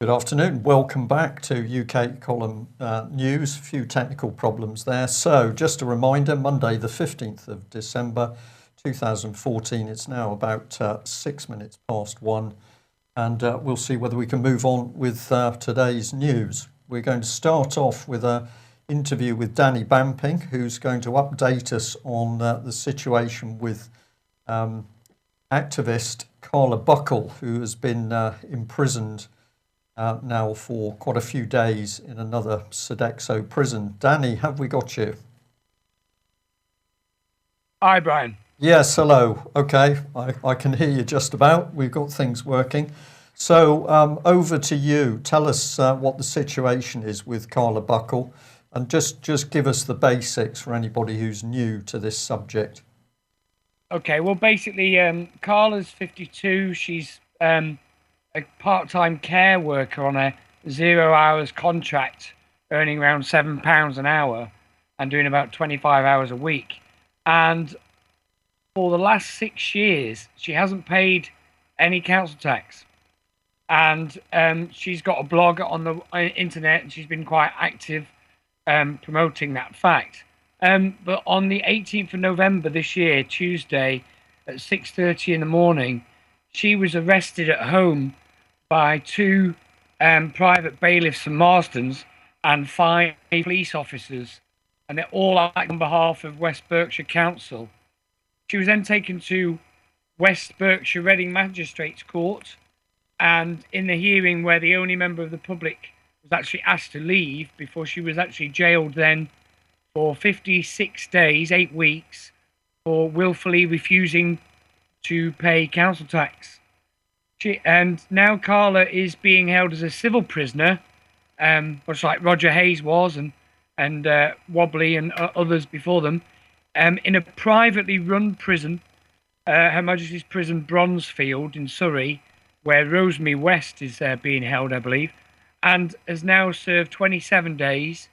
Good afternoon. Welcome back to UK Column News. A few technical problems there. So just a reminder, Monday the 15th of December 2014. It's now about 6 minutes past 1 and we'll see whether we can move on with today's news. We're going to start off with an interview with Danny Bamping, who's going to update us on the situation with activist Carla Buckle, who has been imprisoned now for quite a few days in another Sodexo prison. Danny, have we got you? Hi, Brian. Yes, hello. Okay, I can hear you just about. We've got things working. So over to you. Tell us what the situation is with Carla Buckle and just give us the basics for anybody who's new to this subject. Okay, well, basically, Carla's 52. She's a part-time care worker on a 0 hours contract, earning around £7 an hour and doing about 25 hours a week. And for the last 6 years, she hasn't paid any council tax. And she's got a blog on the internet, and she's been quite active promoting that fact. But on the 18th of November this year, Tuesday, at 6:30 in the morning, she was arrested at home by two private bailiffs from Marston's and 5 police officers, and they're all acting on behalf of West Berkshire Council. She was then taken to West Berkshire Reading Magistrates Court, and in the hearing where the only member of the public was actually asked to leave before she was actually jailed then for 56 days, 8 weeks, for willfully refusing to pay council tax. And now Carla is being held as a civil prisoner, much like Roger Hayes was and Wobbly and others before them, in a privately run prison, Her Majesty's Prison Bronzefield in Surrey, where Rosemary West is being held, I believe, and has now served 27 days,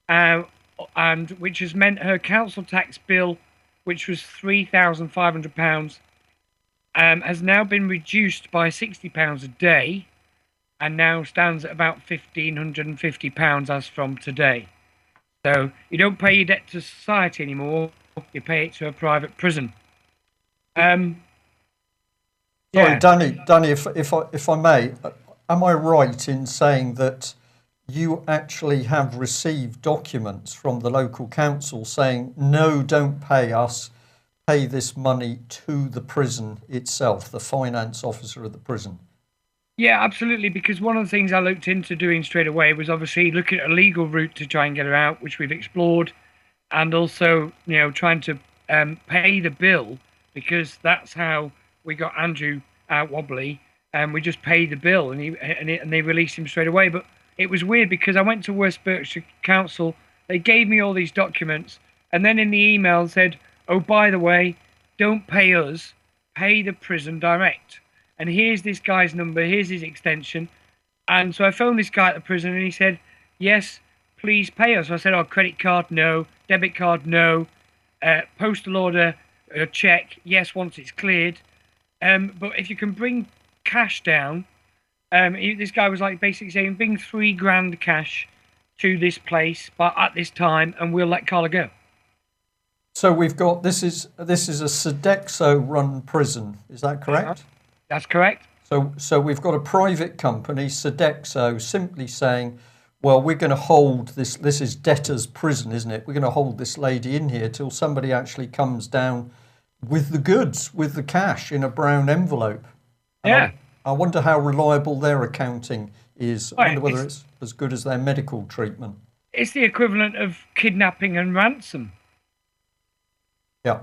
and which has meant her council tax bill, which was £3,500, has now been reduced by £60 a day and now stands at about £1,550 as from today. So you don't pay your debt to society anymore, you pay it to a private prison. Sorry, Danny, if I may, am I right in saying that you actually have received documents from the local council saying, no, don't pay us, pay this money to the prison itself, the finance officer of the prison? Yeah, absolutely, because one of the things I looked into doing straight away was obviously looking at a legal route to try and get her out, which we've explored, and also, trying to pay the bill, because that's how we got Andrew out Wobbly, and we just paid the bill, and they released him straight away. But it was weird because I went to West Berkshire Council, they gave me all these documents, and then in the email said, oh, by the way, don't pay us, pay the prison direct. And here's this guy's number, here's his extension. And so I phoned this guy at the prison and he said, yes, please pay us. So I said, oh, credit card, no. Debit card, no. Postal order, check, yes, once it's cleared. But if you can bring cash down, this guy was like basically saying, bring £3,000 cash to this place, but at this time, and we'll let Carla go. So we've got, this is a Sodexo-run prison, is that correct? That's correct. So we've got a private company, Sodexo, simply saying, well, we're going to hold this is debtor's prison, isn't it? We're going to hold this lady in here till somebody actually comes down with the goods, with the cash in a brown envelope. Yeah. I wonder how reliable their accounting is. I wonder whether it's as good as their medical treatment. It's the equivalent of kidnapping and ransom. Yeah.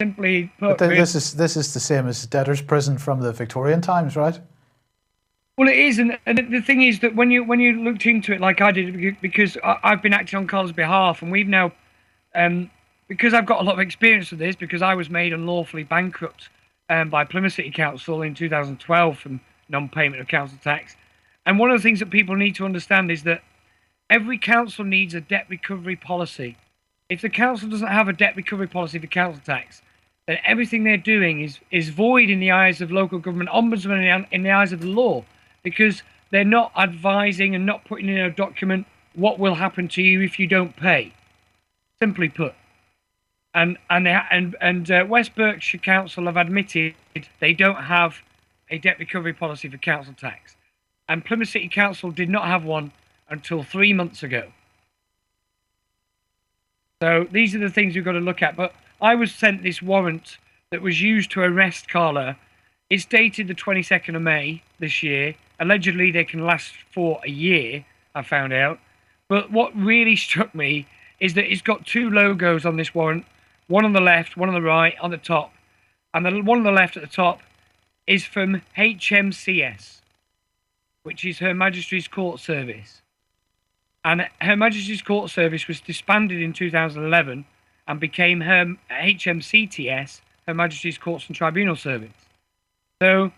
Simply put, but this is the same as debtor's prison from the Victorian times, right? Well, it is, and the thing is that when you looked into it like I did, because I've been acting on Carla's behalf, and we've now, because I've got a lot of experience with this, because I was made unlawfully bankrupt by Plymouth City Council in 2012 from non-payment of council tax. And one of the things that people need to understand is that every council needs a debt recovery policy. If the council doesn't have a debt recovery policy for council tax, then everything they're doing is void in the eyes of local government ombudsman and in the eyes of the law, because they're not advising and not putting in a document what will happen to you if you don't pay. Simply put. And West Berkshire Council have admitted they don't have a debt recovery policy for council tax, and Plymouth City Council did not have one until 3 months ago. So these are the things we've got to look at. But I was sent this warrant that was used to arrest Carla. It's dated the 22nd of May this year. Allegedly, they can last for a year, I found out. But what really struck me is that it's got two logos on this warrant, one on the left, one on the right, on the top. And the one on the left at the top is from HMCS, which is Her Majesty's Court Service. And Her Majesty's Court Service was disbanded in 2011 and became her HMCTS, Her Majesty's Courts and Tribunal Service. So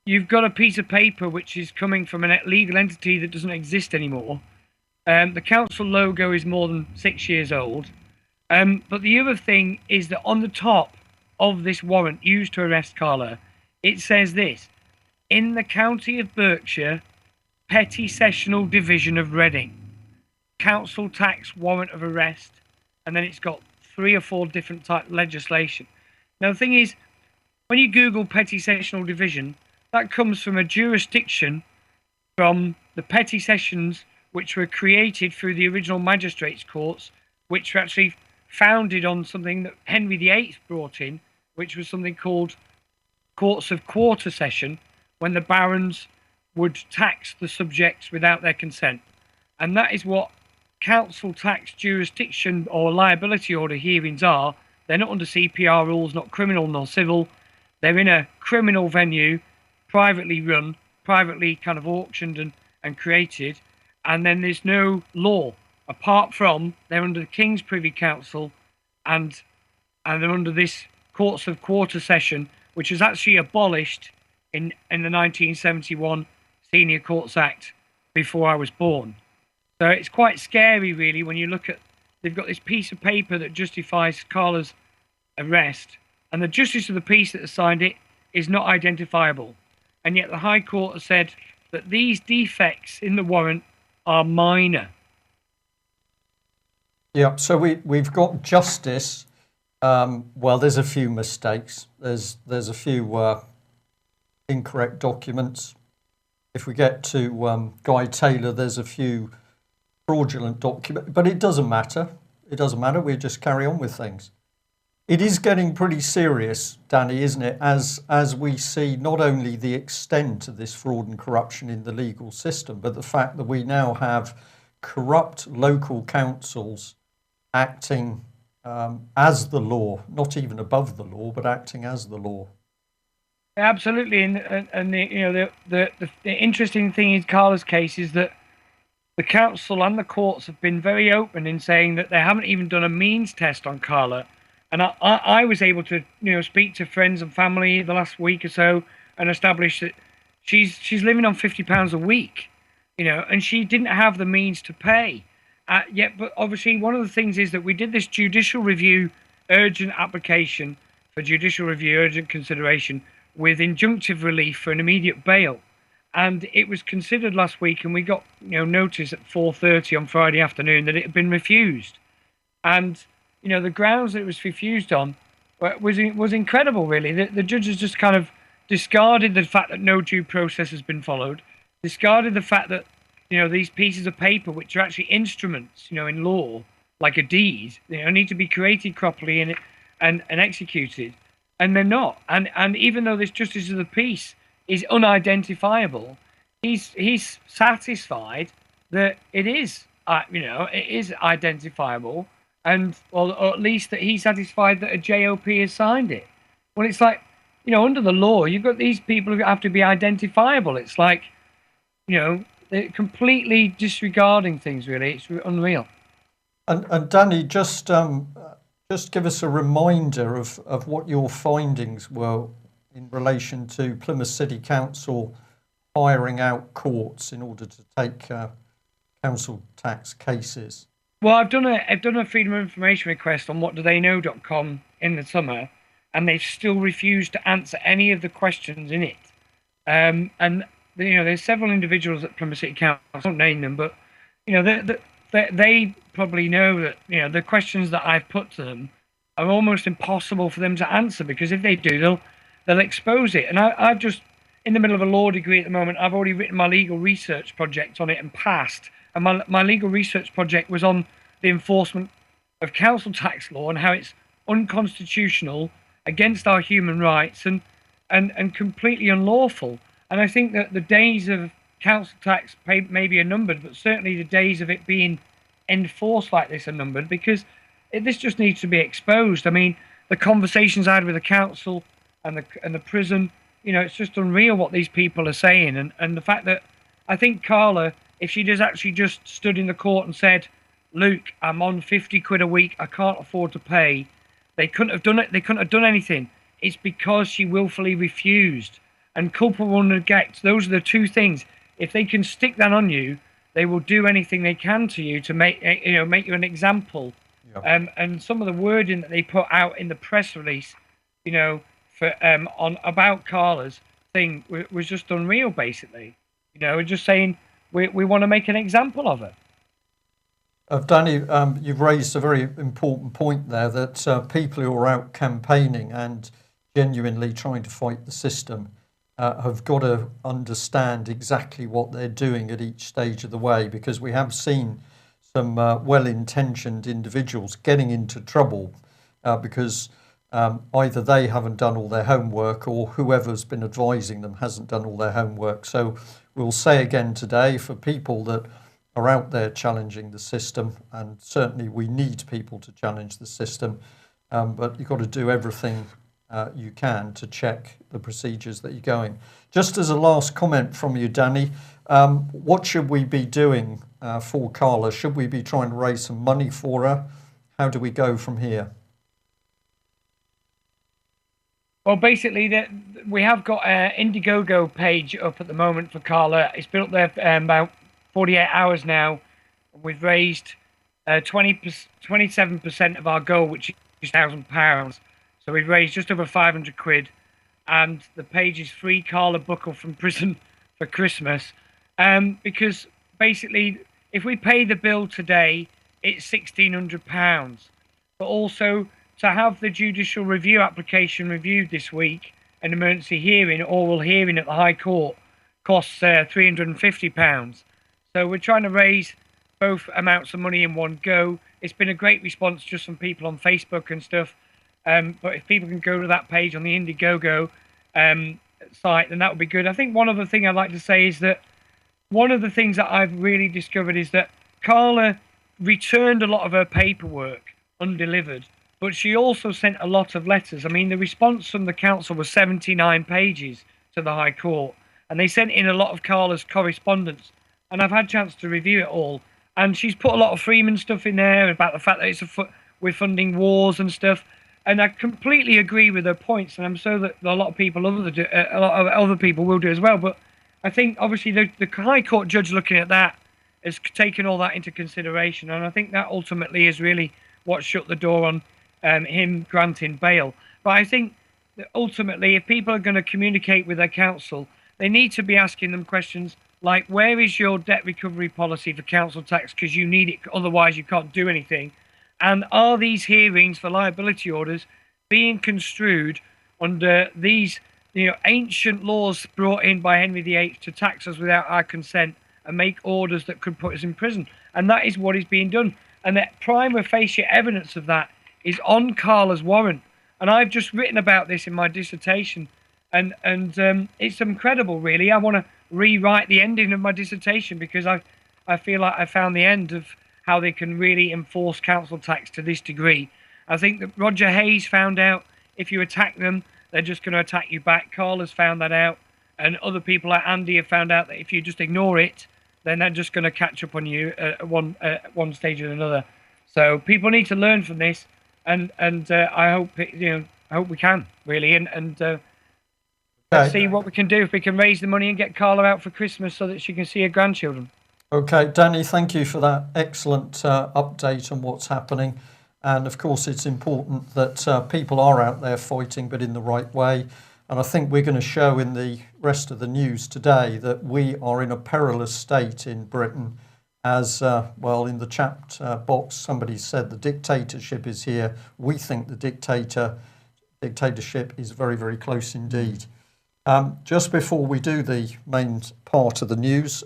you've got a piece of paper which is coming from a legal entity that doesn't exist anymore. The council logo is more than 6 years old. But the other thing is that on the top of this warrant used to arrest Carla, it says this: in the county of Berkshire, Petty Sessional Division of Reading, council tax warrant of arrest, and then it's got 3 or 4 different type legislation. Now the thing is, when you Google Petty Sessional Division, that comes from a jurisdiction from the Petty Sessions, which were created through the original magistrates' courts, which were actually founded on something that Henry VIII brought in, which was something called Courts of Quarter Session, when the barons would tax the subjects without their consent. And that is what council tax jurisdiction or liability order hearings are. They're not under CPR rules, not criminal nor civil. They're in a criminal venue, privately run, privately kind of auctioned and created. And then there's no law apart from they're under the King's Privy Council and they're under this Courts of Quarter Session, which was actually abolished in the 1971 Senior Courts Act before I was born. So it's quite scary, really, when you look at, they've got this piece of paper that justifies Carla's arrest, and the justice of the peace that has signed it is not identifiable. And yet the High Court has said that these defects in the warrant are minor. Yeah, so we've got justice. Well, there's a few mistakes. There's a few incorrect documents. If we get to Guy Taylor, there's a few fraudulent documents, but it doesn't matter. It doesn't matter. We just carry on with things. It is getting pretty serious, Danny, isn't it? As we see not only the extent of this fraud and corruption in the legal system, but the fact that we now have corrupt local councils acting as the law, not even above the law, but acting as the law. Absolutely, and the interesting thing in Carla's case is that the council and the courts have been very open in saying that they haven't even done a means test on Carla. And I was able to speak to friends and family the last week or so and establish that she's living on £50 a week, and she didn't have the means to pay. Yet, but obviously one of the things is that we did this judicial review urgent application for judicial review urgent consideration with injunctive relief for an immediate bail, and it was considered last week, and we got notice at 4:30 on Friday afternoon that it had been refused. And the grounds that it was refused on was incredible, really. The judges just kind of discarded the fact that no due process has been followed, discarded the fact that these pieces of paper, which are actually instruments, in law, like a deed, need to be created properly and executed, and they're not. And even though this justice of the peace is unidentifiable, he's satisfied that it is, it is identifiable, and or at least that he's satisfied that a JOP has signed it. Well, it's like, under the law, you've got these people who have to be identifiable. It's like, they're completely disregarding things, really. It's unreal. And Danny, just give us a reminder of what your findings were in relation to Plymouth City Council hiring out courts in order to take council tax cases. Well, I've done a Freedom of Information request on whatdotheyknow.com in the summer, and they've still refused to answer any of the questions in it. And there's several individuals at Plymouth City Council. I won't name them, but they probably know that the questions that I've put to them are almost impossible for them to answer, because if they do, they'll expose it. And I've just in the middle of a law degree at the moment. I've already written my legal research project on it and passed. And my legal research project was on the enforcement of council tax law and how it's unconstitutional, against our human rights, and completely unlawful. And I think that the days of council tax maybe are numbered, but certainly the days of it being enforced like this are numbered, because this just needs to be exposed. I mean, the conversations I had with the council and the prison, it's just unreal what these people are saying. And the fact that I think Carla, if she does actually just stood in the court and said, Luke, I'm on 50 quid a week, I can't afford to pay, they couldn't have done it. They couldn't have done anything. It's because she willfully refused. And culpable neglect, those are the two things. If they can stick that on you, they will do anything they can to you to make you an example. Yep. And some of the wording that they put out in the press release, for on about Carla's thing was just unreal. Basically, just saying we want to make an example of her. Danny, you've raised a very important point there, that people who are out campaigning and genuinely trying to fight the system have got to understand exactly what they're doing at each stage of the way, because we have seen some well-intentioned individuals getting into trouble because either they haven't done all their homework or whoever's been advising them hasn't done all their homework. So we'll say again today, for people that are out there challenging the system, and certainly we need people to challenge the system, but you've got to do everything you can to check the procedures that you're going. Just as a last comment from you, Danny, what should we be doing for Carla? Should we be trying to raise some money for her? How do we go from here? Well, basically, we have got an Indiegogo page up at the moment for Carla. It's been up there for about 48 hours now. We've raised 27% of our goal, which is £1,000. So we've raised just over 500 quid. And the page is Free Carla Buckle from Prison for Christmas. Because basically, if we pay the bill today, it's £1,600. But also, to have the judicial review application reviewed this week, an emergency hearing, oral hearing at the High Court, costs £350. So we're trying to raise both amounts of money in one go. It's been a great response just from people on Facebook and stuff. But if people can go to that page on the Indiegogo site, then that would be good. I think one other thing I'd like to say is that one of the things that I've really discovered is that Carla returned a lot of her paperwork undelivered, but she also sent a lot of letters. I mean, the response from the council was 79 pages to the High Court, and they sent in a lot of Carla's correspondence, and I've had a chance to review it all. And she's put a lot of Freeman stuff in there about the fact that we're funding wars and stuff. And I completely agree with her points, and I'm sure that a lot of people, a lot of other people will do as well. But I think obviously the High Court judge looking at that has taken all that into consideration, and I think that ultimately is really what shut the door on him granting bail. But I think that ultimately, if people are going to communicate with their council, they need to be asking them questions like, where is your debt recovery policy for council tax, because you need it, otherwise you can't do anything. And are these hearings for liability orders being construed under these ancient laws brought in by Henry VIII to tax us without our consent and make orders that could put us in prison? And that is what is being done. And that prima facie evidence of that is on Carla's warrant. And I've just written about this in my dissertation. And it's incredible, really. I want to rewrite the ending of my dissertation, because I feel like I found the end of how they can really enforce council tax to this degree. I think that Roger Hayes found out if you attack them, they're just going to attack you back. Carla's found that out, and other people like Andy have found out that if you just ignore it, then they're just going to catch up on you at one stage or another. So people need to learn from this, and I hope I hope we can really, and let's see what we can do if we can raise the money and get Carla out for Christmas so that she can see her grandchildren. Okay, Danny, thank you for that excellent update on what's happening. And of course, it's important that people are out there fighting, but in the right way. And I think we're going to show in the rest of the news today that we are in a perilous state in Britain. As well, in the chat box, somebody said the dictatorship is here. We think the dictatorship is very, very close indeed. Just before we do the main part of the news,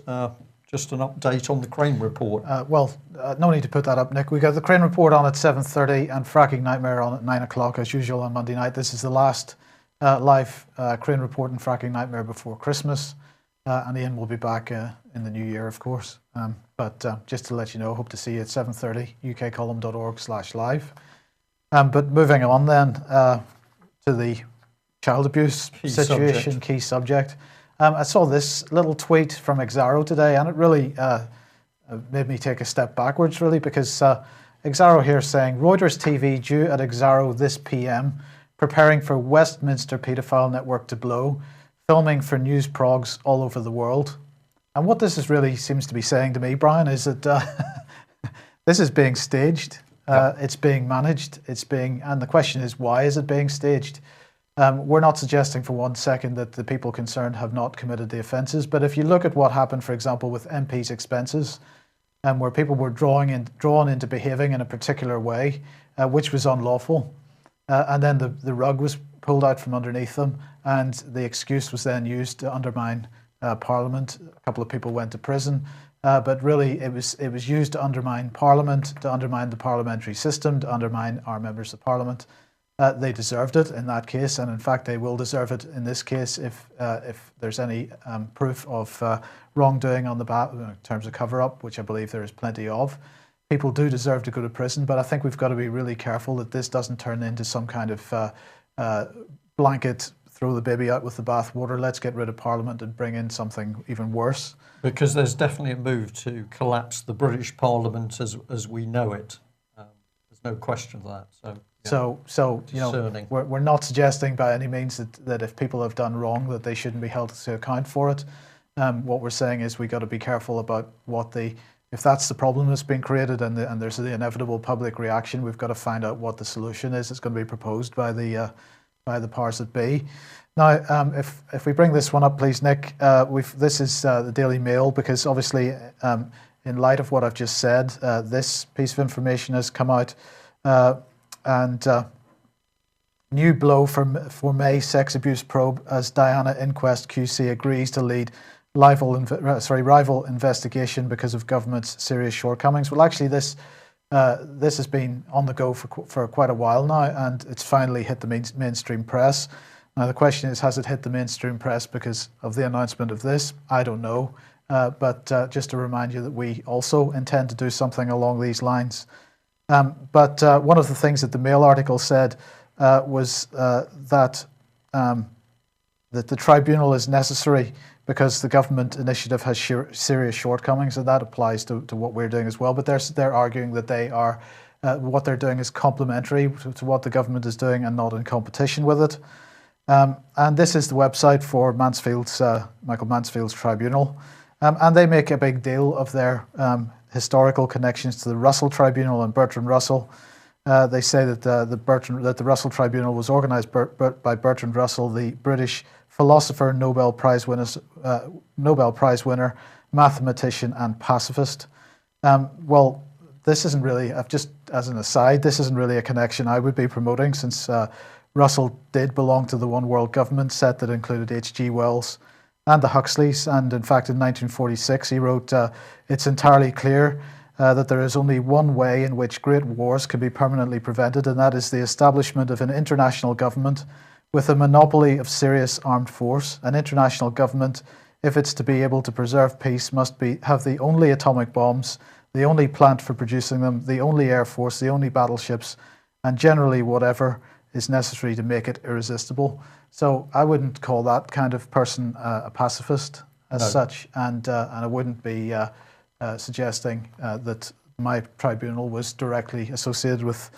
just an update on the Crane report. No need to put that up, Nick. We got the Crane report on at 7:30 and Fracking Nightmare on at 9 o'clock as usual on Monday night. This is the last live Crane report and Fracking Nightmare before Christmas. And Ian will be back in the new year, of course. But just to let you know, hope to see you at 7:30, ukcolumn.org/live. But moving on then to the child abuse situation, key subject. I saw this little tweet from Exaro today, and it really made me take a step backwards, really, because Exaro here saying, Reuters TV due at Exaro this PM, preparing for Westminster paedophile network to blow, filming for news progs all over the world. And what this is really seems to be saying to me, Brian, is that this is being staged. It's being managed. And the question is, why is it being staged? We're not suggesting for 1 second that the people concerned have not committed the offences, but if you look at what happened, for example, with MPs' expenses, where people were drawn into behaving in a particular way, which was unlawful, and then the rug was pulled out from underneath them, and the excuse was then used to undermine Parliament. A couple of people went to prison, but really it was used to undermine Parliament, to undermine the parliamentary system, to undermine our members of Parliament. They deserved it in that case, and in fact they will deserve it in this case if there's any proof of wrongdoing on in terms of cover-up, which I believe there is plenty of. People do deserve to go to prison, but I think we've got to be really careful that this doesn't turn into some kind of blanket, throw the baby out with the bathwater, let's get rid of Parliament and bring in something even worse. Because there's definitely a move to collapse the British Parliament as we know it. There's no question of that. So you know, we're not suggesting by any means that if people have done wrong that they shouldn't be held to account for it. What we're saying is we got to be careful about if that's the problem that's been created and there's the inevitable public reaction, we've got to find out what the solution is. It's going to be proposed by the powers that be. Now, if we bring this one up, please, Nick. This is the Daily Mail, because obviously, in light of what I've just said, this piece of information has come out. And new blow for May sex abuse probe as Diana Inquest QC agrees to lead rival investigation because of government's serious shortcomings. Well, actually, this has been on the go for quite a while now, and it's finally hit the mainstream press. Now, the question is, has it hit the mainstream press because of the announcement of this? I don't know. But just to remind you that we also intend to do something along these lines. But one of the things that the Mail article said was that the tribunal is necessary because the government initiative has serious shortcomings, and that applies to what we're doing as well. But they're arguing that what they're doing is complementary to what the government is doing and not in competition with it. And this is the website for Michael Mansfield's tribunal, and they make a big deal of their historical connections to the Russell Tribunal and Bertrand Russell. They say that the Russell Tribunal was organised by Bertrand Russell, the British philosopher, Nobel Prize winner, mathematician, and pacifist. Well, this isn't really, just as an aside, this isn't really a connection I would be promoting, since Russell did belong to the One World Government set that included H.G. Wells and the Huxleys, and in fact in 1946 he wrote, "It's entirely clear that there is only one way in which great wars can be permanently prevented, and that is the establishment of an international government with a monopoly of serious armed force. An international government, if it's to be able to preserve peace, must have the only atomic bombs, the only plant for producing them, the only air force, the only battleships, and generally whatever is necessary to make it irresistible." So I wouldn't call that kind of person a pacifist as such, and I wouldn't be suggesting that my tribunal was directly associated with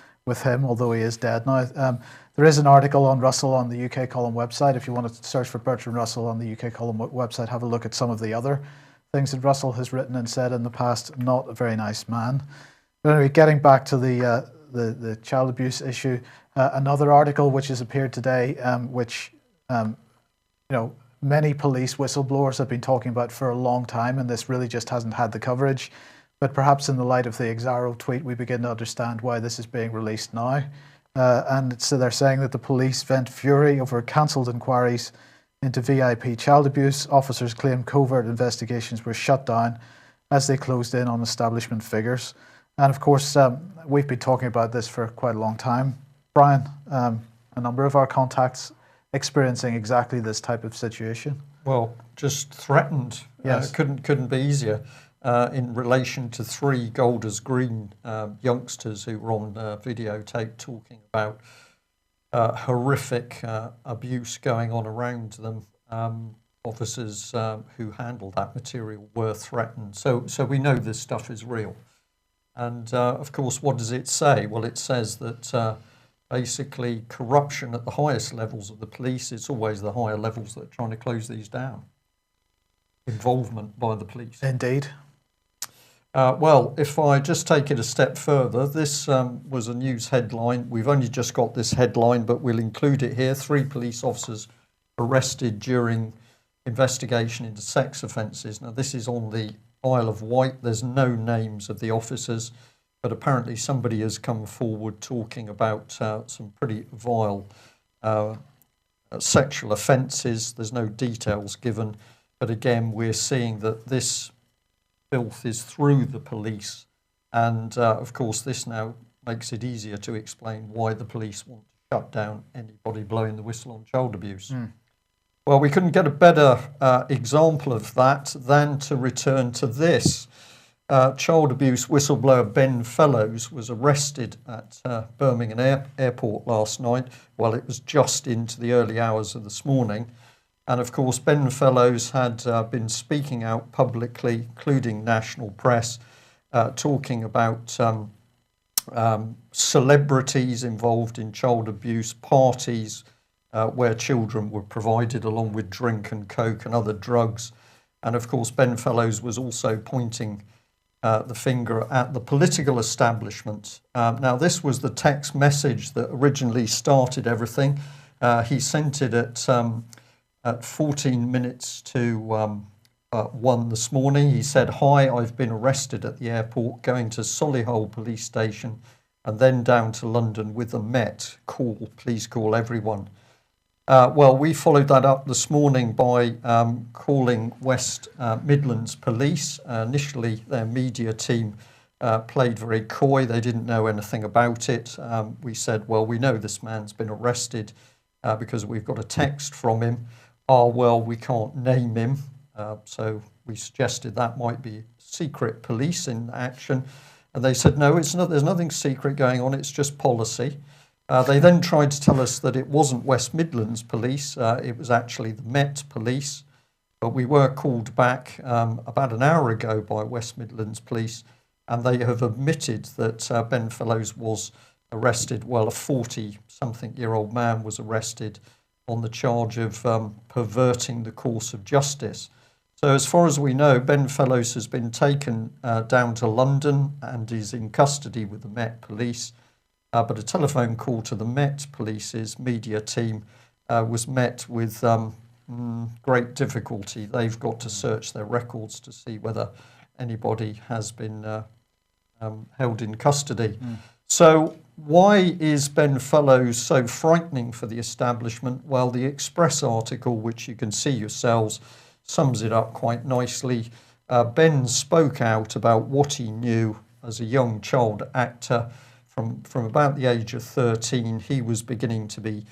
him, although he is dead now. There is an article on Russell on the UK Column website. If you want to search for Bertrand Russell on the UK Column website, have a look at some of the other things that Russell has written and said in the past. Not a very nice man. But anyway, getting back to the child abuse issue, another article which has appeared today, which Many police whistleblowers have been talking about for a long time, and this really just hasn't had the coverage. But perhaps in the light of the Exaro tweet, we begin to understand why this is being released now. And so they're saying that the police vent fury over cancelled inquiries into VIP child abuse. Officers claim covert investigations were shut down as they closed in on establishment figures. And of course, we've been talking about this for quite a long time. Brian, a number of our contacts experiencing exactly this type of situation. Well, just threatened. Yes. Couldn't be easier. In relation to 3 Golders Green youngsters who were on videotape talking about horrific abuse going on around them. Officers who handled that material were threatened. So we know this stuff is real. And of course, what does it say? Well, it says that basically corruption at the highest levels of the police, it's always the higher levels that are trying to close these down. Involvement by the police. Indeed. Well, if I just take it a step further, this was a news headline. We've only just got this headline, but we'll include it here. 3 police officers arrested during investigation into sex offences. Now, this is on the Isle of Wight. There's no names of the officers, but apparently somebody has come forward talking about some pretty vile sexual offences. There's no details given, but again, we're seeing that this filth is through the police, and of course this now makes it easier to explain why the police want to shut down anybody blowing the whistle on child abuse. Well, we couldn't get a better example of that than to return to this. Child abuse whistleblower Ben Fellows was arrested at Birmingham Airport last night. Well, it was just into the early hours of this morning. And of course, Ben Fellows had been speaking out publicly, including national press, talking about celebrities involved in child abuse, parties where children were provided along with drink and coke and other drugs. And of course, Ben Fellows was also pointing the finger at the political establishment. Now, this was the text message that originally started everything. He sent it at 14 minutes to 1 this morning. He said, "Hi, I've been arrested at the airport, going to Solihull police station and then down to London with the Met. Please call everyone." Well, we followed that up this morning by calling West Midlands Police. Initially, their media team played very coy. They didn't know anything about it. We said, well, we know this man's been arrested because we've got a text from him. Well, we can't name him. So we suggested that might be secret police in action. And they said, no, it's not. There's nothing secret going on. It's just policy. They then tried to tell us that it wasn't West Midlands Police. It was actually the Met Police. But we were called back about an hour ago by West Midlands Police, and they have admitted that Ben Fellows was arrested. Well, a 40-something-year-old man was arrested on the charge of perverting the course of justice. So as far as we know, Ben Fellows has been taken down to London and is in custody with the Met Police. But a telephone call to the Met Police's media team was met with great difficulty. They've got to search their records to see whether anybody has been held in custody. So why is Ben Fellows so frightening for the establishment? Well, the Express article, which you can see yourselves, sums it up quite nicely. Ben spoke out about what he knew as a young child actor. From about the age of 13, he was beginning to be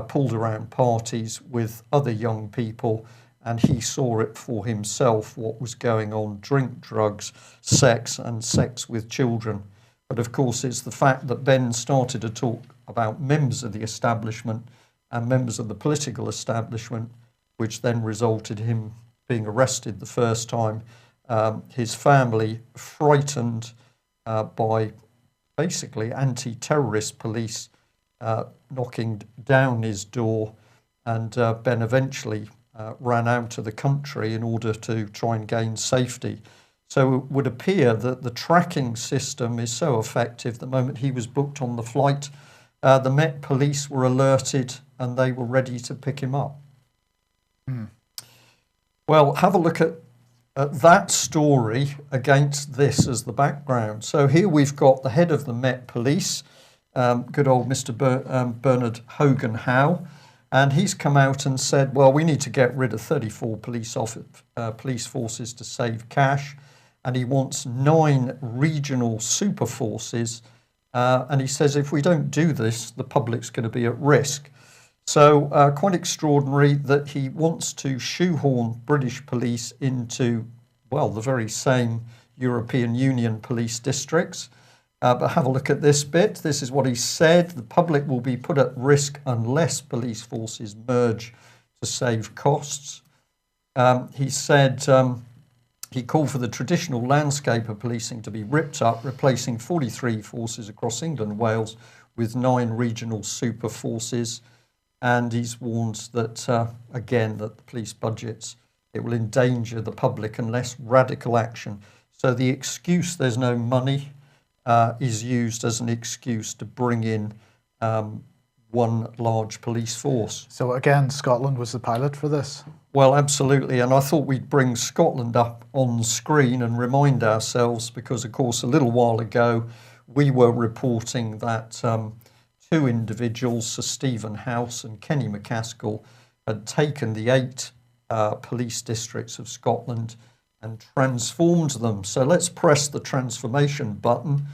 pulled around parties with other young people, and he saw it for himself, what was going on: drink, drugs, sex, and sex with children. But of course, it's the fact that Ben started to talk about members of the establishment and members of the political establishment, which then resulted in him being arrested the first time. His family, frightened by basically anti-terrorist police knocking down his door, and Ben eventually ran out of the country in order to try and gain safety. So it would appear that the tracking system is so effective. The moment he was booked on the flight, the Met Police were alerted and they were ready to pick him up. Well, have a look at that story against this as the background. So here we've got the head of the Met Police, good old Mr. Bernard Hogan-Howe, and he's come out and said, well, we need to get rid of 34 police forces to save cash, and he wants 9 regional super forces, and he says if we don't do this, the public's going to be at risk. So quite extraordinary that he wants to shoehorn British police into, well, the very same European Union police districts. But have a look at this bit. This is what he said. The public will be put at risk unless police forces merge to save costs. He said he called for the traditional landscape of policing to be ripped up, replacing 43 forces across England and Wales with 9 regional super forces. And he's warned that, again, that the police budgets, it will endanger the public unless radical action. So the excuse there's no money is used as an excuse to bring in one large police force. So again, Scotland was the pilot for this? Well, absolutely. And I thought we'd bring Scotland up on screen and remind ourselves, because, of course, a little while ago, we were reporting that 2 individuals, Sir Stephen House and Kenny McCaskill, had taken the 8 police districts of Scotland and transformed them. So let's press the transformation button.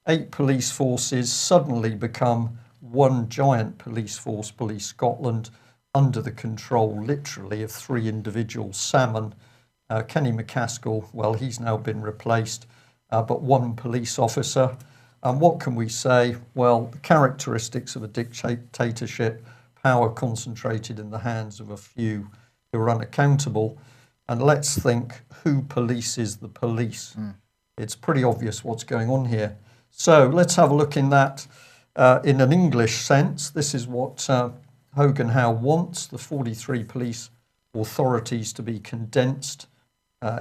8 police forces suddenly become one giant police force, Police Scotland, under the control, literally, of 3 individuals. Salmon, Kenny McCaskill, well, he's now been replaced, but 1 police officer. And what can we say? Well, the characteristics of a dictatorship, power concentrated in the hands of a few who are unaccountable. And let's think, who polices the police? It's pretty obvious what's going on here. So let's have a look in that in an English sense. This is what Hogan-Howe wants, the 43 police authorities to be condensed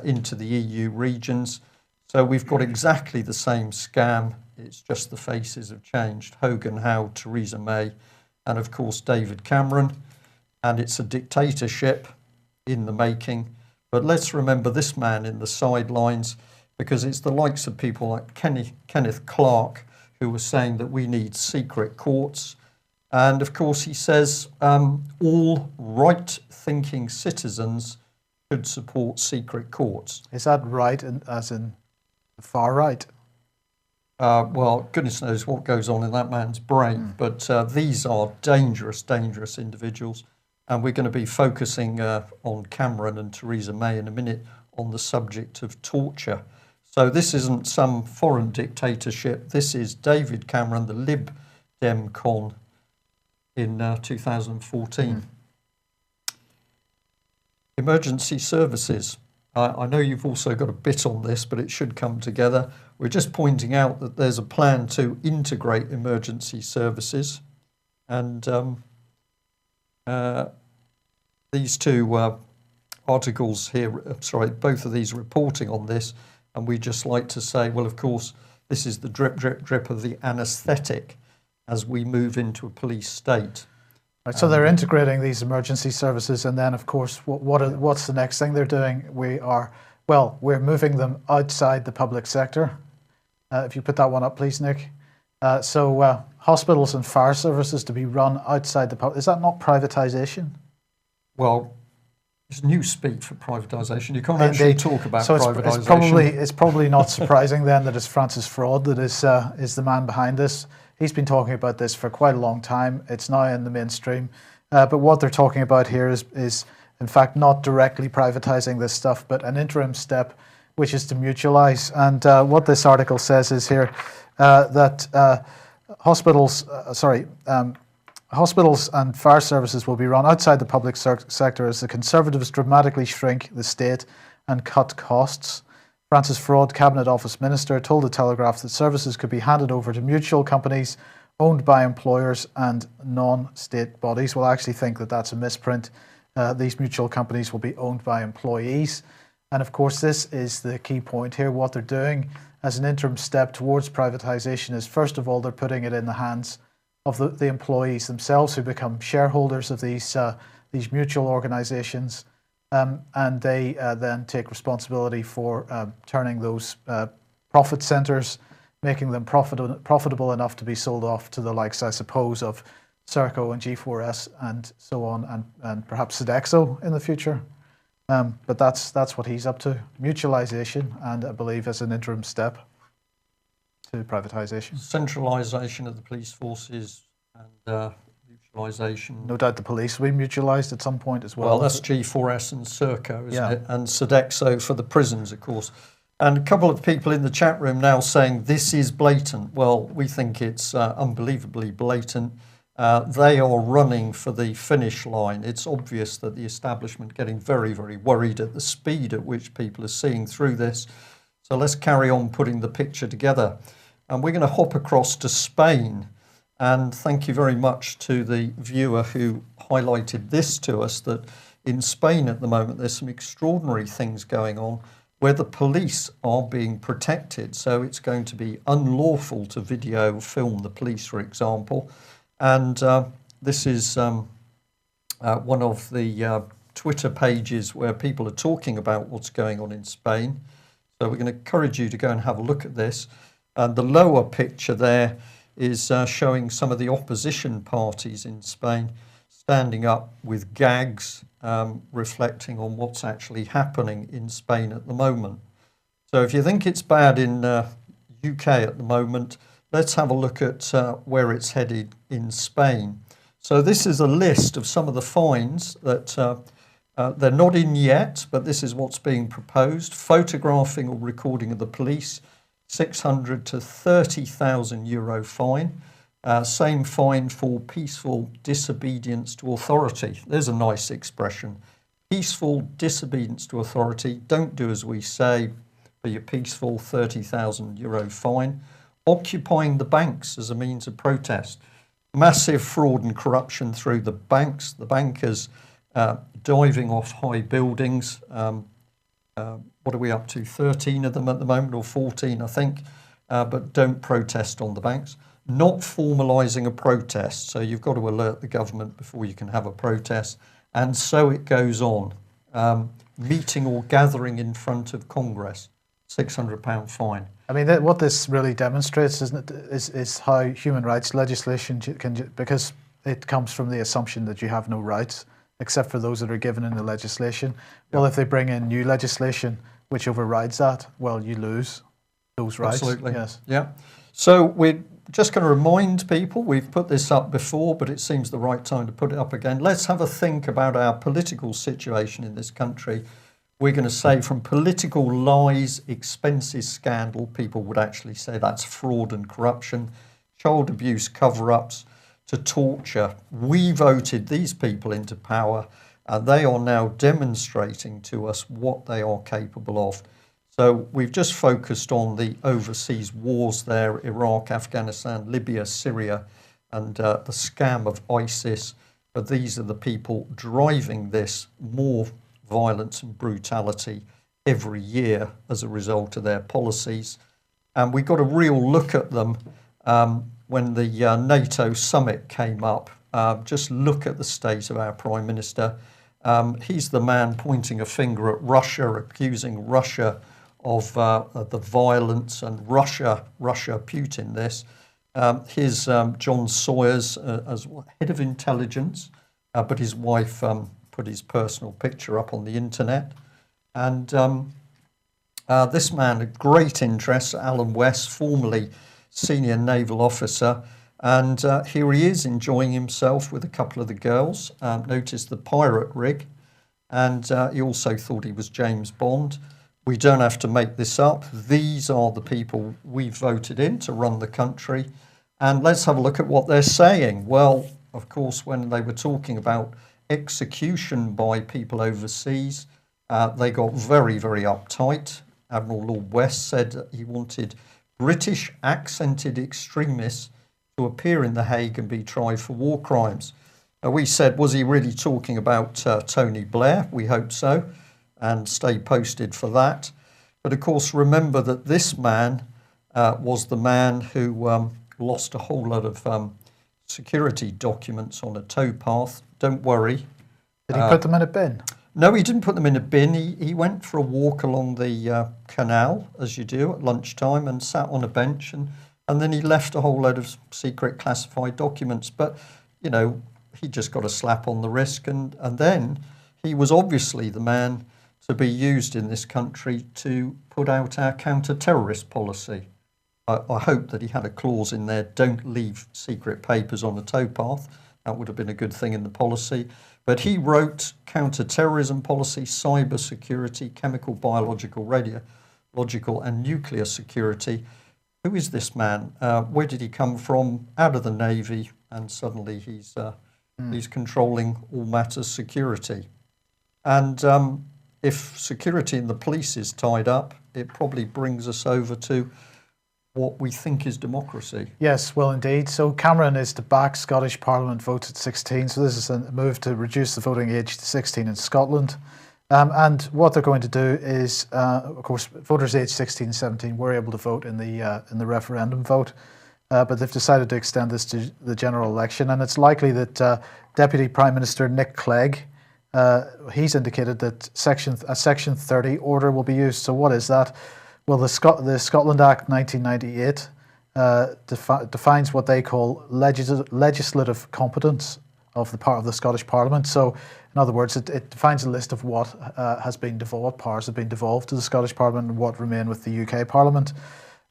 into the EU regions. So we've got exactly the same scam. It's just the faces have changed. Hogan-Howe, Theresa May, and of course David Cameron. And it's a dictatorship in the making. But let's remember this man in the sidelines, because it's the likes of people like Kenneth Clarke who were saying that we need secret courts. And of course he says all right-thinking citizens should support secret courts. Is that right as in the far right? Well, goodness knows what goes on in that man's brain, but these are dangerous, dangerous individuals. And we're going to be focusing on Cameron and Theresa May in a minute on the subject of torture. So this isn't some foreign dictatorship. This is David Cameron, the Lib Dem con in 2014. Emergency services. I know you've also got a bit on this, but it should come together. We're just pointing out that there's a plan to integrate emergency services, and these 2 articles here, both of these reporting on this, and we just like to say, well, of course, this is the drip, drip, drip of the anaesthetic as we move into a police state. Right, so they're integrating these emergency services, and then, of course, what's the next thing they're doing? We're moving them outside the public sector. If you put that one up, please, Nick. So hospitals and fire services to be run outside the public. Is that not privatisation? Well, it's new speak for privatisation. You can't actually talk about privatisation. It's probably not surprising then that it's Francis Fraud that is the man behind this. He's been talking about this for quite a long time. It's now in the mainstream. But what they're talking about here is in fact, not directly privatising this stuff, but an interim step, which is to mutualise. And what this article says is here that hospitals and fire services will be run outside the public sector as the Conservatives dramatically shrink the state and cut costs. Francis Fraud, Cabinet Office Minister, told the Telegraph that services could be handed over to mutual companies owned by employers and non-state bodies. Well, I actually think that that's a misprint. These mutual companies will be owned by employees. And of course, this is the key point here. What they're doing as an interim step towards privatisation is, first of all, they're putting it in the hands of the employees themselves, who become shareholders of these mutual organisations, and they then take responsibility for turning those profit centres, making them profitable enough to be sold off to the likes, I suppose, of Serco and G4S and so on, and perhaps Sodexo in the future. But that's what he's up to, mutualisation, and I believe as an interim step to privatisation. Centralisation of the police forces and mutualisation. No doubt the police will be mutualised at some point as well. Well, that's G4S and Serco, isn't it? And Sodexo for the prisons, of course. And a couple of people in the chat room now saying this is blatant. Well, we think it's unbelievably blatant. They are running for the finish line. It's obvious that the establishment getting very, very worried at the speed at which people are seeing through this. So let's carry on putting the picture together. And we're going to hop across to Spain. And thank you very much to the viewer who highlighted this to us, that in Spain at the moment there's some extraordinary things going on where the police are being protected. So it's going to be unlawful to video film the police, for example. And this is one of the Twitter pages where people are talking about what's going on in Spain. So we're going to encourage you to go and have a look at this. And the lower picture there is showing some of the opposition parties in Spain standing up with gags, reflecting on what's actually happening in Spain at the moment. So if you think it's bad in UK at the moment, let's have a look at where it's headed in Spain. So this is a list of some of the fines that they're not in yet, but this is what's being proposed. Photographing or recording of the police, 600 to 30,000 euro fine. Same fine for peaceful disobedience to authority. There's a nice expression. Peaceful disobedience to authority. Don't do as we say, but you're peaceful, 30,000 euro fine. Occupying the banks as a means of protest. Massive fraud and corruption through the banks. The bankers diving off high buildings. What are we up to? 13 of them at the moment, or 14, I think. But don't protest on the banks. Not formalising a protest. So you've got to alert the government before you can have a protest. And so it goes on. Meeting or gathering in front of Congress. £600 fine. I mean, what this really demonstrates, isn't it, is how human rights legislation can, because it comes from the assumption that you have no rights except for those that are given in the legislation. Well, if they bring in new legislation which overrides that, well, you lose those rights. Absolutely. Yes. Yeah. So we're just going to remind people, we've put this up before, but it seems the right time to put it up again. Let's have a think about our political situation in this country. We're going to say from political lies, expenses scandal, people would actually say that's fraud and corruption, child abuse cover-ups, to torture. We voted these people into power, and they are now demonstrating to us what they are capable of. So we've just focused on the overseas wars there, Iraq, Afghanistan, Libya, Syria, and the scam of ISIS. But these are the people driving this more violence and brutality every year as a result of their policies. And we got a real look at them when the NATO summit came up. Just look at the state of our Prime Minister. He's the man pointing a finger at Russia, accusing Russia of the violence, and Russia, Putin this. Here's John Sawyers as head of intelligence, but his wife put his personal picture up on the internet. And this man, a great interest, Alan West, formerly senior naval officer, and here he is enjoying himself with a couple of the girls. Notice the pirate rig, and he also thought he was James Bond. We don't have to make this up. These are the people we voted in to run the country. And let's have a look at what they're saying. Well, of course, when they were talking about execution by people overseas, they got very, very uptight. Admiral Lord West said that he wanted British accented extremists to appear in The Hague and be tried for war crimes. We said, was he really talking about Tony Blair? We hope so, and stay posted for that. But of course, remember that this man was the man who lost a whole lot of security documents on a towpath. Don't worry. Did he put them in a bin? No, he didn't put them in a bin. He went for a walk along the canal, as you do at lunchtime, and sat on a bench, and then he left a whole load of secret classified documents. But, you know, he just got a slap on the wrist, and then he was obviously the man to be used in this country to put out our counter-terrorist policy. I hope that he had a clause in there, don't leave secret papers on a towpath. That would have been a good thing in the policy. But he wrote counter-terrorism policy, cyber security, chemical, biological, radiological and nuclear security. Who is this man? Where did he come from? Out of the Navy, and suddenly he's controlling all matters security. And if security in the police is tied up, it probably brings us over to what we think is democracy. Yes, well, indeed. So Cameron is to back Scottish Parliament votes at 16. So this is a move to reduce the voting age to 16 in Scotland. And what they're going to do is, of course, voters aged 16 and 17 were able to vote in the referendum vote, but they've decided to extend this to the general election. And it's likely that Deputy Prime Minister Nick Clegg, he's indicated that a Section 30 order will be used. So what is that? Well, the Scotland Act 1998 defines what they call legislative competence of the Scottish Parliament. So, in other words, it defines a list of what has been devolved, powers have been devolved to the Scottish Parliament, and what remain with the UK Parliament.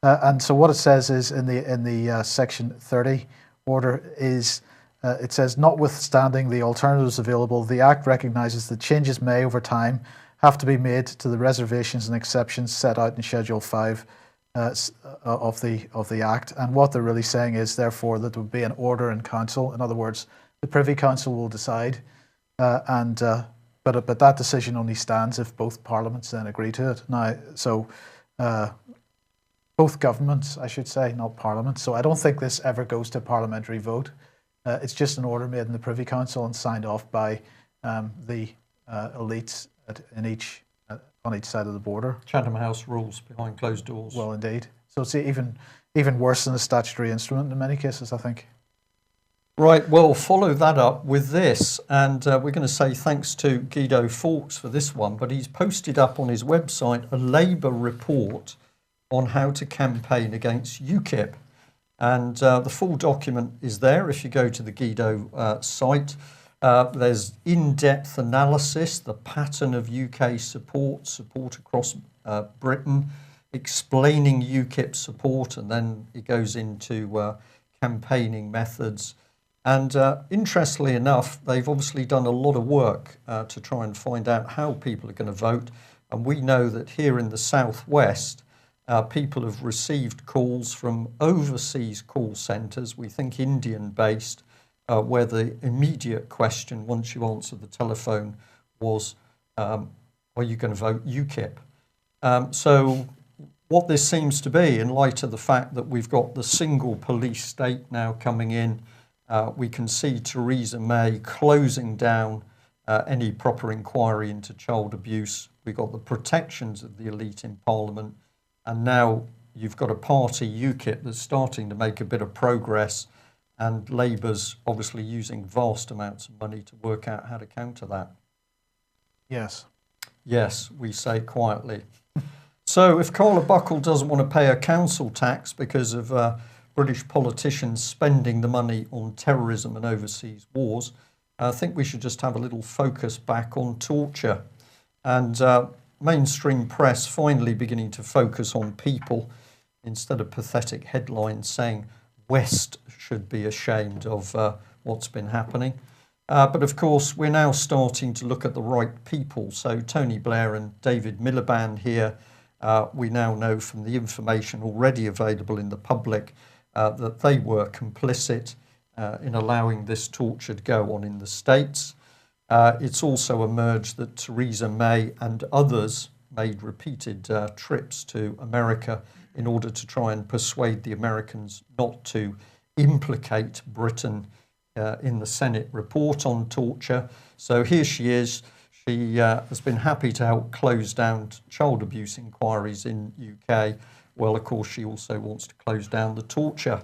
And so, what it says is in the Section 30 order is it says, notwithstanding the alternatives available, the Act recognises that changes may, over time, have to be made to the reservations and exceptions set out in Schedule 5 of the Act. And what they're really saying is, therefore, that there would be an order in Council. In other words, the Privy Council will decide, but that decision only stands if both parliaments then agree to it. Now, so both governments, I should say, not parliaments. So I don't think this ever goes to a parliamentary vote. It's just an order made in the Privy Council and signed off by the elites on each side of the border. Chatham House rules behind closed doors. Well, indeed. So it's even worse than a statutory instrument in many cases, I think. Right, well, follow that up with this, and we're going to say thanks to Guido Fawkes for this one, but he's posted up on his website a Labour report on how to campaign against UKIP. And the full document is there if you go to the Guido site. There's in-depth analysis, the pattern of UK support across Britain, explaining UKIP support, and then it goes into campaigning methods. And interestingly enough, they've obviously done a lot of work to try and find out how people are going to vote. And we know that here in the southwest, people have received calls from overseas call centres, we think Indian-based, where the immediate question, once you answer the telephone, was, are you going to vote UKIP? So what this seems to be, in light of the fact that we've got the single police state now coming in, we can see Theresa May closing down any proper inquiry into child abuse. We've got the protections of the elite in Parliament, and now you've got a party, UKIP, that's starting to make a bit of progress, and Labour's obviously using vast amounts of money to work out how to counter that. Yes. Yes, we say quietly. So if Carla Buckle doesn't want to pay a council tax because of British politicians spending the money on terrorism and overseas wars, I think we should just have a little focus back on torture. And mainstream press finally beginning to focus on people instead of pathetic headlines saying West should be ashamed of what's been happening. But of course, we're now starting to look at the right people. So Tony Blair and David Miliband here, we now know from the information already available in the public that they were complicit in allowing this torture to go on in the States. It's also emerged that Theresa May and others made repeated trips to America in order to try and persuade the Americans not to implicate Britain in the Senate report on torture. So here she is. She has been happy to help close down child abuse inquiries in UK. Well, of course, she also wants to close down the torture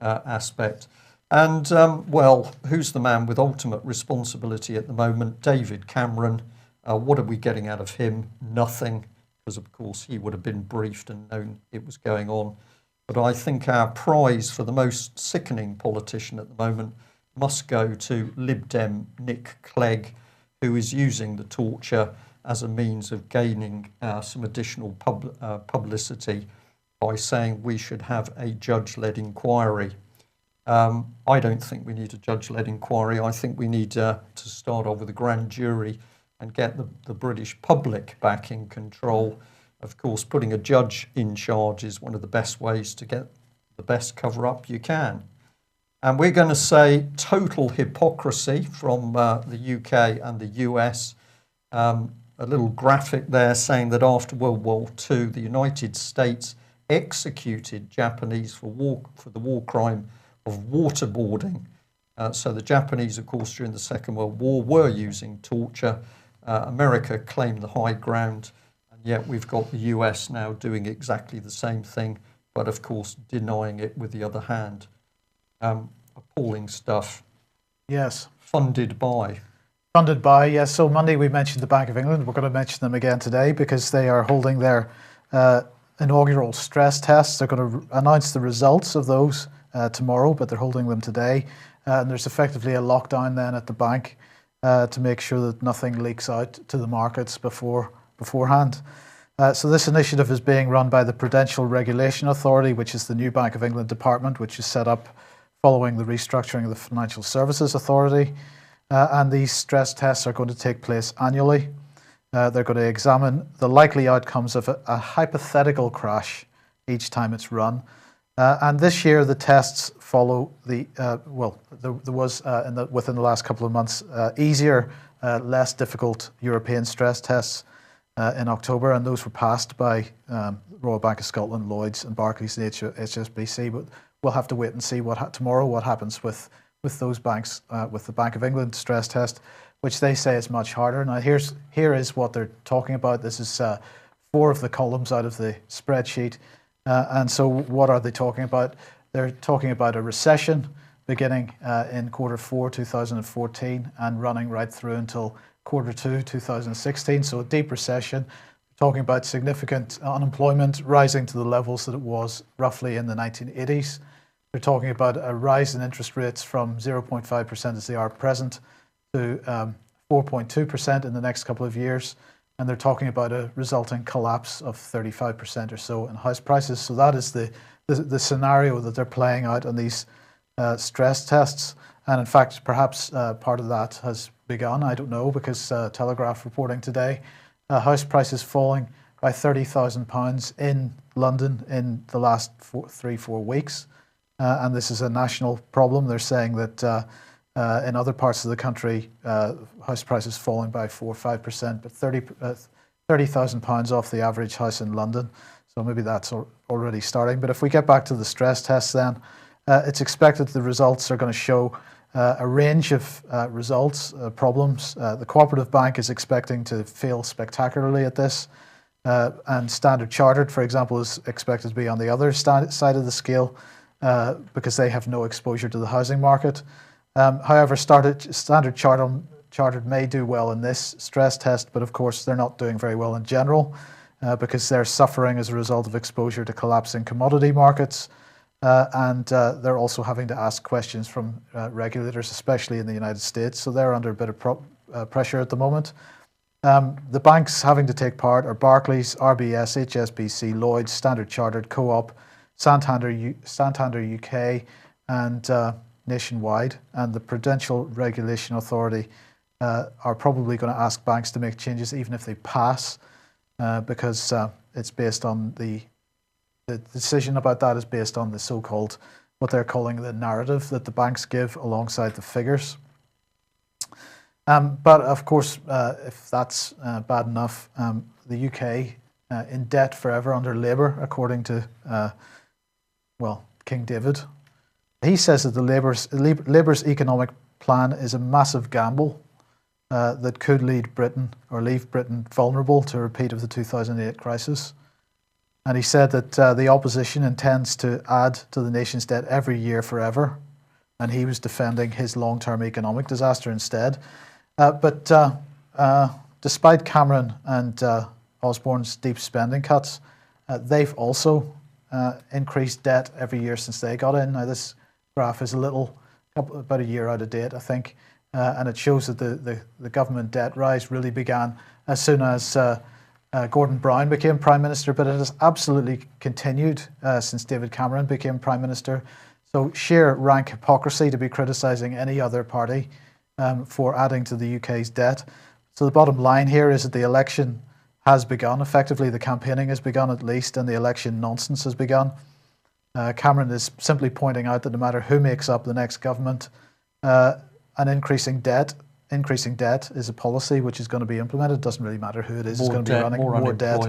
aspect. And, well, who's the man with ultimate responsibility at the moment? David Cameron. What are we getting out of him? Nothing, because, of course, he would have been briefed and known it was going on. But I think our prize for the most sickening politician at the moment must go to Lib Dem Nick Clegg, who is using the torture as a means of gaining some additional publicity by saying we should have a judge-led inquiry. I don't think we need a judge-led inquiry. I think we need to start off with a grand jury and get the British public back in control. Of course, putting a judge in charge is one of the best ways to get the best cover-up you can. And we're going to say total hypocrisy from the UK and the US. A little graphic there saying that after World War II, the United States executed Japanese for the war crime of waterboarding. So the Japanese, of course, during the Second World War were using torture. America claimed the high ground, and yet we've got the US now doing exactly the same thing, but of course denying it with the other hand. Appalling stuff. Yes. Funded by. Funded by, yes. So Monday we mentioned the Bank of England. We're going to mention them again today because they are holding their inaugural stress tests. They're going to announce the results of those tomorrow, but they're holding them today. And there's effectively a lockdown then at the bank to make sure that nothing leaks out to the markets beforehand. So this initiative is being run by the Prudential Regulation Authority, which is the new Bank of England department, which is set up following the restructuring of the Financial Services Authority. And these stress tests are going to take place annually. They're going to examine the likely outcomes of a hypothetical crash each time it's run. And this year, the tests follow there was within the last couple of months easier, less difficult European stress tests in October, and those were passed by Royal Bank of Scotland, Lloyds, and Barclays and HSBC. But we'll have to wait and see what happens with those banks, with the Bank of England stress test, which they say is much harder. Now, here is what they're talking about. This is 4 of the columns out of the spreadsheet. And so what are they talking about? They're talking about a recession beginning in Q4 2014 and running right through until Q2 2016. So a deep recession. Talking about significant unemployment rising to the levels that it was roughly in the 1980s. They're talking about a rise in interest rates from 0.5% as they are at present to 4.2% in the next couple of years. And they're talking about a resulting collapse of 35% or so in house prices. So that is the scenario that they're playing out on these stress tests. And in fact, perhaps part of that has begun. I don't know, because Telegraph reporting today, house prices falling by £30,000 in London in the last 3-4 weeks. And this is a national problem. They're saying that in other parts of the country, house prices falling by 4 or 5%, but £30,000 off the average house in London. So maybe that's already starting. But if we get back to the stress tests then, it's expected the results are going to show a range of results, problems. The Cooperative Bank is expecting to fail spectacularly at this. And Standard Chartered, for example, is expected to be on the other side of the scale because they have no exposure to the housing market. However, Standard Chartered may do well in this stress test, but of course they're not doing very well in general because they're suffering as a result of exposure to collapsing commodity markets. And they're also having to ask questions from regulators, especially in the United States. So they're under a bit of pressure at the moment. The banks having to take part are Barclays, RBS, HSBC, Lloyds, Standard Chartered, Co-op, Santander UK, and Nationwide. And the Prudential Regulation Authority are probably going to ask banks to make changes even if they pass, because it's based on the decision about that is based on the so-called, what they're calling the narrative that the banks give alongside the figures. But of course, if that's bad enough, the UK in debt forever under Labour, according to, King David. He says that the Labour's economic plan is a massive gamble that could leave Britain vulnerable to a repeat of the 2008 crisis. And he said that the opposition intends to add to the nation's debt every year forever. and he was defending his long-term economic disaster instead. But despite Cameron and Osborne's deep spending cuts, they've also increased debt every year since they got in. Now, this graph is about a year out of date, I think, and it shows that the government debt rise really began as soon as Gordon Brown became Prime Minister, but it has absolutely continued since David Cameron became Prime Minister. So sheer rank hypocrisy to be criticising any other party for adding to the UK's debt. So the bottom line here is that the election has begun. Effectively, the campaigning has begun at least, and the election nonsense has begun. Cameron is simply pointing out that no matter who makes up the next government, an increasing debt is a policy which is going to be implemented. It doesn't really matter who it is. It's going to be running more debt.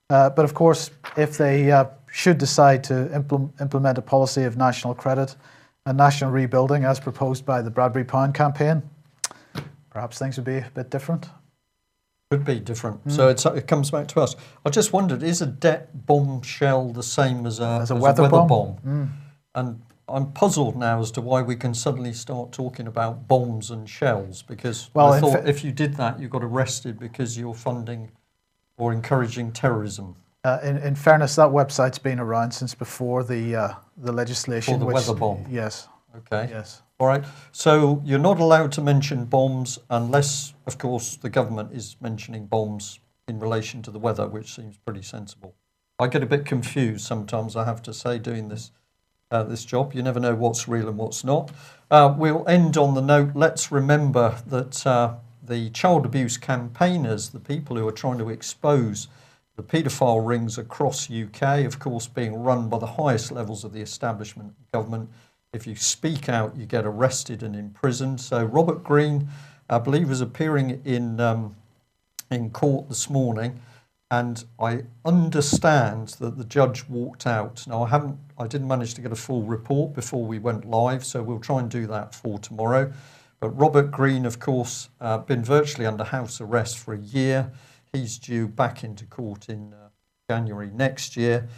But of course, if they should decide to implement a policy of national credit and national rebuilding as proposed by the Bradbury Pound campaign, perhaps things would be a bit different. Could be different. So it comes back to us. I just wondered, is a debt bombshell the same as a weather bomb? And I'm puzzled now as to why we can suddenly start talking about bombs and shells, because I thought if you did that, you got arrested because you're funding or encouraging terrorism. In fairness, that website's been around since before the legislation. For the weather bomb? Yes. Okay. Yes. All right. So you're not allowed to mention bombs unless, of course, the government is mentioning bombs in relation to the weather, which seems pretty sensible. I get a bit confused sometimes, I have to say, doing this job. You never know what's real and what's not. We'll end on the note, let's remember that the child abuse campaigners, the people who are trying to expose the paedophile rings across UK, of course, being run by the highest levels of the establishment government. If you speak out, you get arrested and imprisoned. So Robert Greene, I believe, was appearing in court this morning, and I understand that the judge walked out. Now, I didn't manage to get a full report before we went live, so we'll try and do that for tomorrow. But Robert Greene, of course, been virtually under house arrest for a year. He's due back into court in January next year.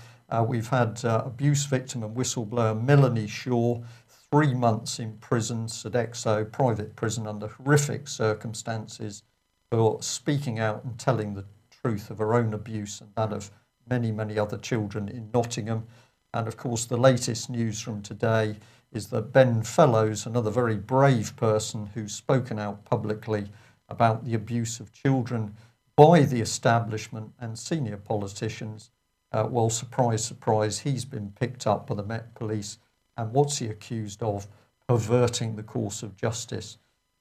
We've had abuse victim and whistleblower Melanie Shaw, 3 months in prison, Sodexo private prison, under horrific circumstances, for speaking out and telling the truth of her own abuse and that of many, many other children in Nottingham. And of course, the latest news from today is that Ben Fellows, another very brave person who's spoken out publicly about the abuse of children by the establishment and senior politicians, well, surprise, surprise, he's been picked up by the Met Police. And what's he accused of? Perverting the course of justice.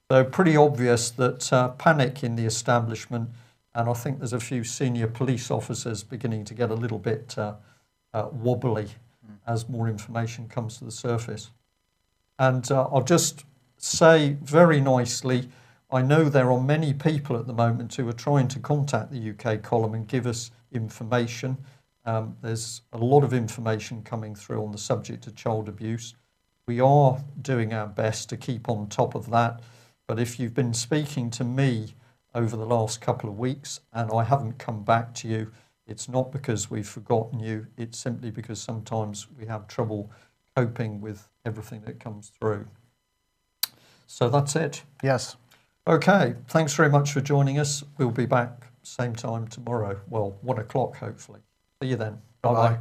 So pretty obvious that panic in the establishment, and I think there's a few senior police officers beginning to get a little bit wobbly as more information comes to the surface. And I'll just say very nicely, I know there are many people at the moment who are trying to contact the UK column and give us information. There's a lot of information coming through on the subject of child abuse. We are doing our best to keep on top of that. But if you've been speaking to me over the last couple of weeks and I haven't come back to you, it's not because we've forgotten you. It's simply because sometimes we have trouble coping with everything that comes through. So that's it. Yes. Okay. Thanks very much for joining us. We'll be back same time tomorrow. Well, 1 o'clock, hopefully. See you then. Bye-bye.